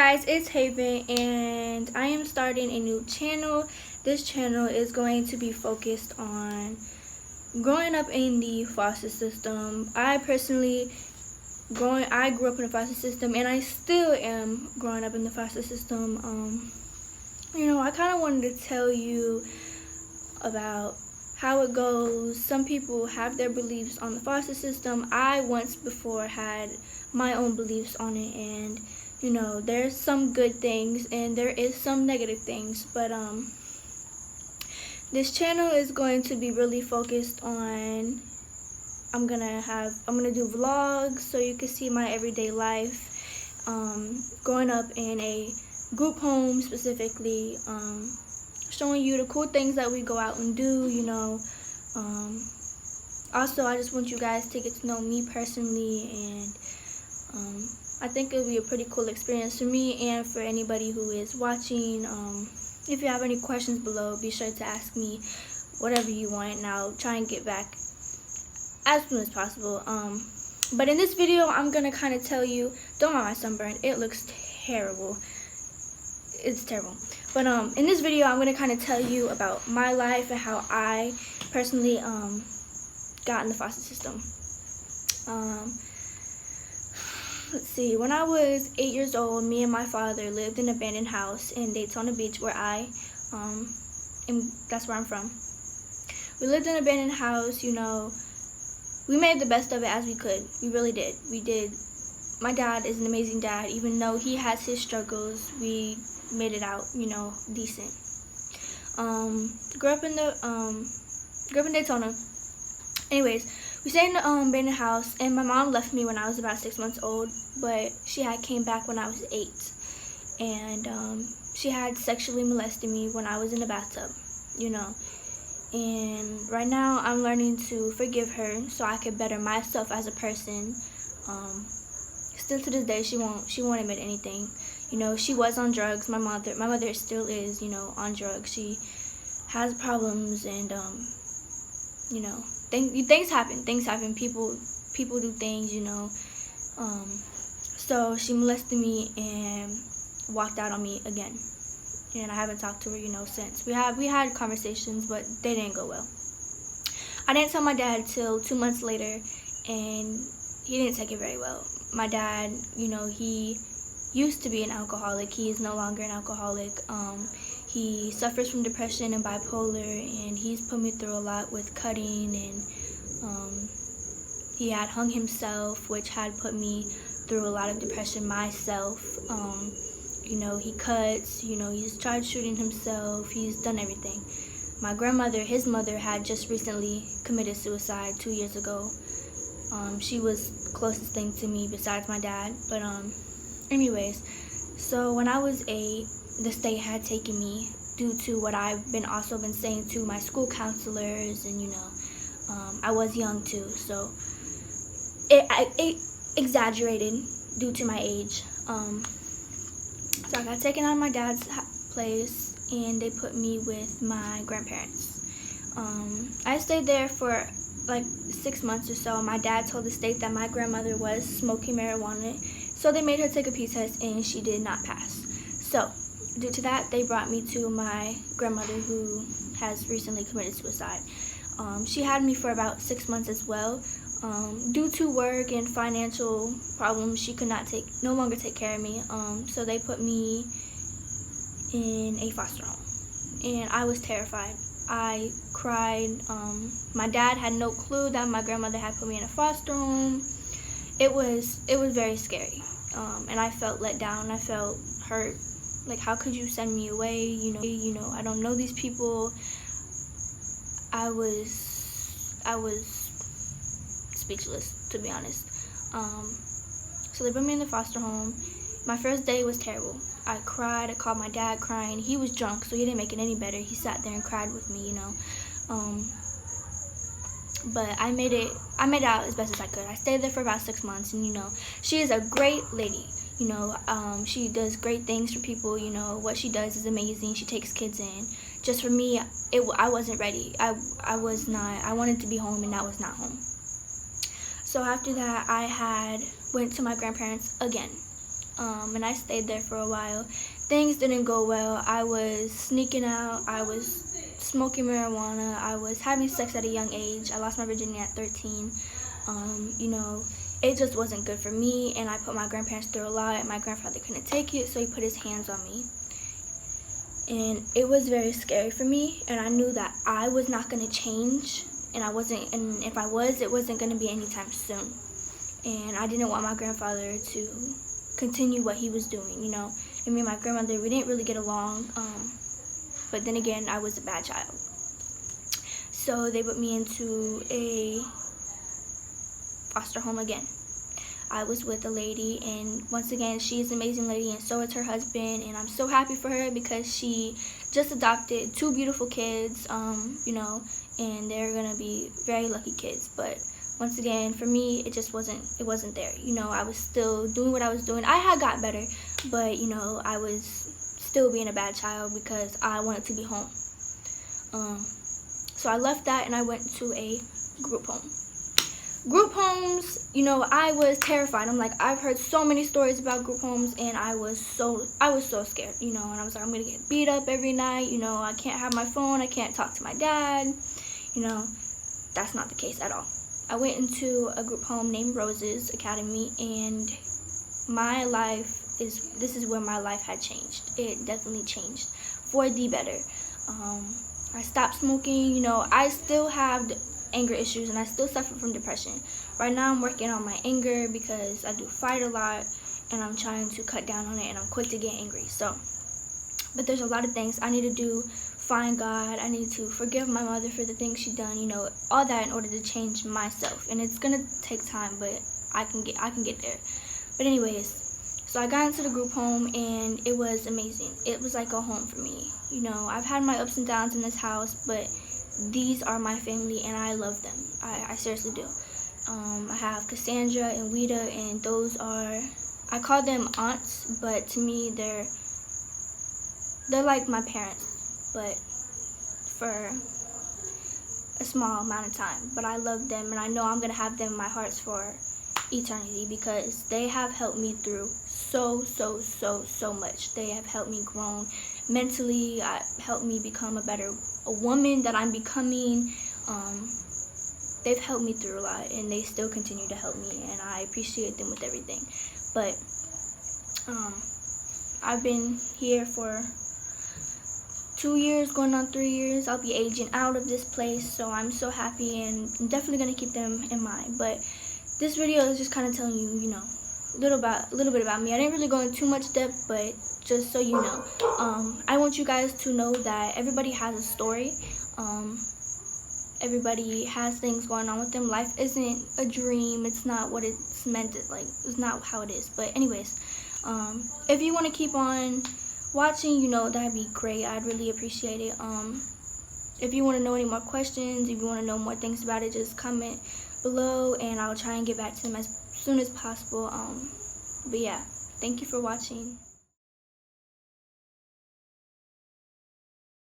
guys, it's Haven and I am starting a new channel. This channel is going to be focused on growing up in the foster system. I grew up in the foster system and I still am growing up in the foster system. I kind of wanted to tell you about how it goes. Some people have their beliefs on the foster system. I once before had my own beliefs on it, and there's some good things and there is some negative things, but this channel is going to be really focused on, I'm gonna do vlogs so you can see my everyday life, growing up in a group home specifically, showing you the cool things that we go out and do. Also, I just want you guys to get to know me personally, and I think it'll be a pretty cool experience for me and for anybody who is watching. If you have any questions below, be sure to ask me whatever you want, and I'll try and get back as soon as possible. But in this video, I'm gonna kind of tell you, don't mind my sunburn, it looks terrible. It's terrible. But in this video, I'm gonna kind of tell you about my life and how I personally got in the foster system. Let's see, when I was 8 years old, me and my father lived in an abandoned house in Daytona Beach, where that's where I'm from. We lived in an abandoned house. We made the best of it as we could. We really did. We did. My dad is an amazing dad. Even though he has his struggles, we made it out, decent. Grew up in Daytona. Anyways, we stayed in the abandoned house, and my mom left me when I was about 6 months old, but she had came back when I was 8, and she had sexually molested me when I was in the bathtub, and right now I'm learning to forgive her so I could better myself as a person. Still to this day, she won't admit anything. She was on drugs. My mother still is, on drugs. She has problems, and things happen. People do things, so she molested me and walked out on me again, and I haven't talked to her, since. We had conversations, but they didn't go well. I didn't tell my dad till 2 months later, and he didn't take it very well. My dad, he used to be an alcoholic. He is no longer an alcoholic. He suffers from depression and bipolar, and he's put me through a lot with cutting, and he had hung himself, which had put me through a lot of depression myself. He cuts, he's tried shooting himself, he's done everything. My grandmother, his mother, had just recently committed suicide 2 years ago. She was the closest thing to me besides my dad. But anyways, so when I was 8, the state had taken me due to what I've also been saying to my school counselors, and I was young too, so it exaggerated due to my age. So I got taken out of my dad's place, and they put me with my grandparents. I stayed there for like 6 months or so. My dad told the state that my grandmother was smoking marijuana, so they made her take a pee test, and she did not pass. So due to that, they brought me to my grandmother, who has recently committed suicide. She had me for about 6 months as well. Due to work and financial problems, she could no longer take care of me. So they put me in a foster home, and I was terrified. I cried. My dad had no clue that my grandmother had put me in a foster home. It was very scary, and I felt let down. I felt hurt. Like, how could you send me away? I don't know these people. I was speechless, to be honest. So they put me in the foster home. My first day was terrible. I cried. I called my dad crying. He was drunk, so he didn't make it any better. He sat there and cried with me, But I made it out as best as I could. I stayed there for about 6 months, and she is a great lady. She does great things for people. What she does is amazing. She takes kids in. Just for me, I wasn't ready. I was not. I wanted to be home, and I was not home. So after that, I went to my grandparents again. and I stayed there for a while. Things didn't go well. I was sneaking out. I was smoking marijuana. I was having sex at a young age. I lost my virginity at 13. You know, it just wasn't good for me, and I put my grandparents through a lot. My grandfather couldn't take it, so he put his hands on me. And it was very scary for me, and I knew that I was not going to change, and if I was, it wasn't going to be anytime soon. And I didn't want my grandfather to continue what he was doing, you know. And me and my grandmother, we didn't really get along, but then again, I was a bad child. So they put me into a foster home again. I was with a lady, and once again, she's an amazing lady, and so is her husband, and I'm so happy for her because she just adopted 2 beautiful kids, you know, and they're gonna be very lucky kids. But once again, for me, it wasn't there. You know, I was still doing what I was doing. I had got better, but you know, I was still being a bad child because I wanted to be home. So I left that and I went to a group home. Group homes, you know, I was terrified. I'm like, I've heard so many stories about group homes, and I was so scared, you know, and I was like, I'm gonna get beat up every night, you know, I can't have my phone, I can't talk to my dad, you know. That's not the case at all. I went into a group home named Roses Academy, and this is where my life had changed. It definitely changed for the better. I stopped smoking, you know. I still have anger issues, and I still suffer from depression. Right now I'm working on my anger because I do fight a lot, and I'm trying to cut down on it, and I'm quick to get angry. So, but there's a lot of things I need to do. Find God. I need to forgive my mother for the things she done, you know, all that in order to change myself. And it's gonna take time, but I can get there. But anyways, so I got into the group home, and it was amazing. It was like a home for me. You know, I've had my ups and downs in this house, but these are my family, and I love them. I seriously do. I have Cassandra and Weta, and I call them aunts, but to me they're like my parents, but for a small amount of time. But I love them, and I know I'm gonna have them in my hearts for eternity because they have helped me through so much. They have helped me grow mentally, helped me become a woman that I'm becoming. They've helped me through a lot, and they still continue to help me, and I appreciate them with everything. But I've been here for 2 years, going on 3 years. I'll be aging out of this place, so I'm so happy, and I'm definitely gonna keep them in mind. But this video is just kind of telling you, you know, a little bit about me. I didn't really go into too much depth, but just so you know, I want you guys to know that everybody has a story. Everybody has things going on with them. Life isn't a dream. It's not what it's meant to, like, it's not how it is. But anyways, if you want to keep on watching, you know, that'd be great. I'd really appreciate it. If you want to know any more questions, if you want to know more things about it, just comment below, and I'll try and get back to them as soon as possible. But yeah, thank you for watching.